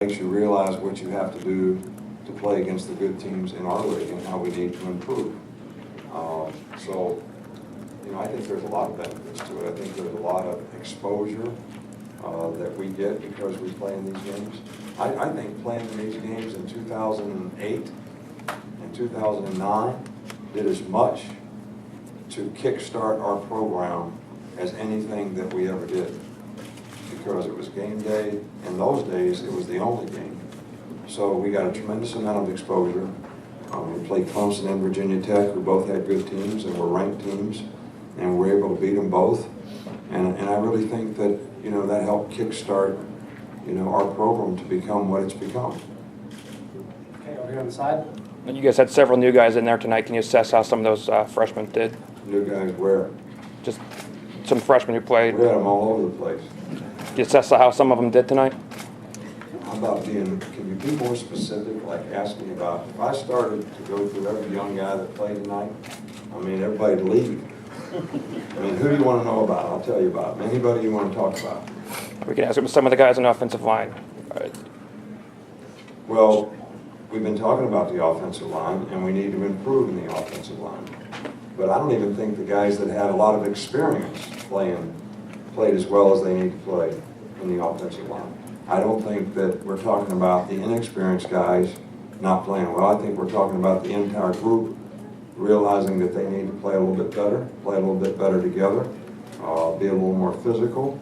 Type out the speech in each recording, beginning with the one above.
Makes you realize what you have to do to play against the good teams in our league and how we need to improve. So, I think there's a lot of benefits to it. I think there's a lot of exposure that we get because we play in these games. I think playing in these games in 2008 and 2009 did as much to kickstart our program as anything that we ever did, because it was game day. In those days, it was the only game. So we got a tremendous amount of exposure. We played Clemson and Virginia Tech, who both had good teams and were ranked teams, and we were able to beat them both. And I really think that, that helped kickstart, our program to become what it's become. Okay, over here on the side. You guys had several new guys in there tonight. Can you assess how some of those freshmen did? New guys where? Just some freshmen who played. We had them all over the place. Can you assess how some of them did tonight? How about can you be more specific, like ask me about, if I started to go through every young guy that played tonight, everybody'd leave. Who do you want to know about? I'll tell you about them. Anybody you want to talk about? We can ask some of the guys on the offensive line. Well, we've been talking about the offensive line, and we need to improve in the offensive line. But I don't even think the guys that had a lot of experience played as well as they need to play in the offensive line. I don't think that we're talking about the inexperienced guys not playing well. I think we're talking about the entire group realizing that they need to play a little bit better together, be a little more physical.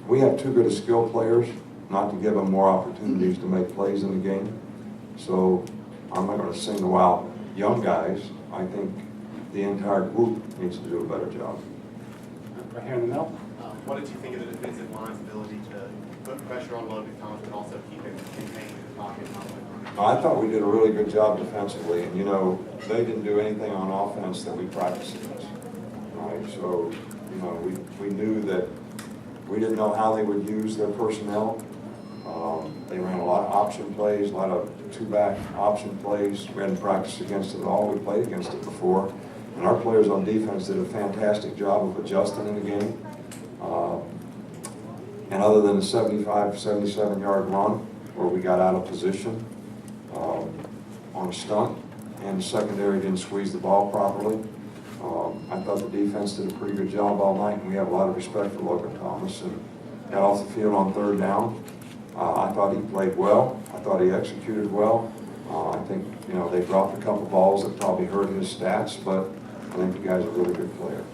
We have too good of skill players not to give them more opportunities to make plays in the game. So I'm not going to single out young guys. I think the entire group needs to do a better job. Right here in the middle. What did you think of the defensive line's ability to put pressure on Logan Thomas, but also keep him contained in the pocket? I thought we did a really good job defensively, and they didn't do anything on offense that we practiced against. Right? So, we knew that we didn't know how they would use their personnel. They ran a lot of option plays, a lot of two-back option plays. We hadn't practiced against it at all. We played against it before. And our players on defense did a fantastic job of adjusting in the game. And other than the 75, 77-yard run where we got out of position on a stunt and the secondary didn't squeeze the ball properly, I thought the defense did a pretty good job all night, and we have a lot of respect for Logan Thomas. And got off the field on third down. I thought he played well. I thought he executed well. I think, they dropped a couple balls that probably hurt his stats, but I think the guy's a really good player.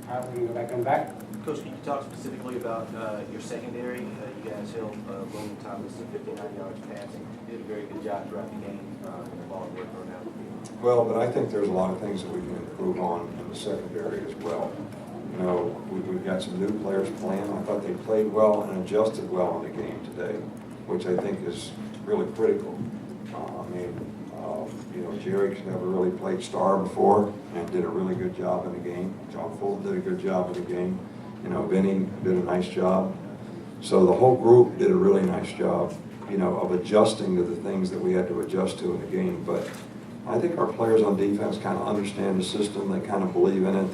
All right, we're going to go back in the back. Coach, can you talk specifically about your secondary? You guys held Logan Thomas to 59 yards passing. You did a very good job throughout the game. The ball worked thrown out. Well, but I think there's a lot of things that we can improve on in the secondary as well. We've got some new players playing. I thought they played well and adjusted well in the game today, which I think is really critical. Jerry's never really played star before and did a really good job in the game. John Fulton did a good job in the game. Benny did a nice job. So the whole group did a really nice job, of adjusting to the things that we had to adjust to in the game. But I think our players on defense kind of understand the system. They kind of believe in it.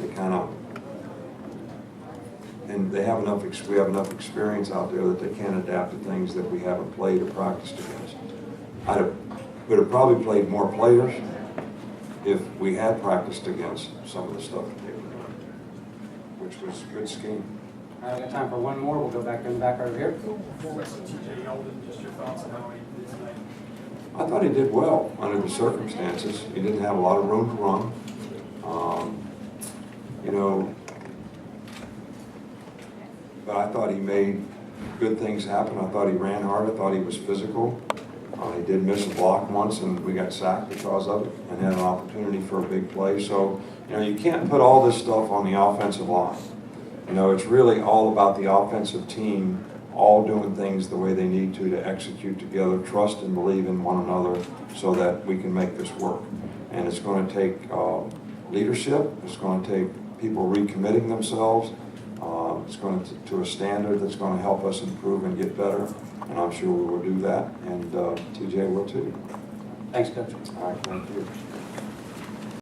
And we have enough experience out there that they can adapt to things that we haven't played or practiced against. Would have probably played more players if we had practiced against some of the stuff that they were doing, which was a good scheme. All right, we got time for one more. We'll go back in the back over here. TJ Yeldon, just your thoughts on how he did tonight? I thought he did well under the circumstances. He didn't have a lot of room to run. But I thought he made good things happen. I thought he ran hard. I thought he was physical. He did miss a block once, and we got sacked because of it and had an opportunity for a big play. So, you can't put all this stuff on the offensive line. It's really all about the offensive team all doing things the way they need to execute together, trust and believe in one another so that we can make this work. And it's going to take leadership. It's going to take people recommitting themselves. It's going to a standard that's going to help us improve and get better. And I'm sure we will do that. And TJ will too. Thanks, Coach. All right, thank you.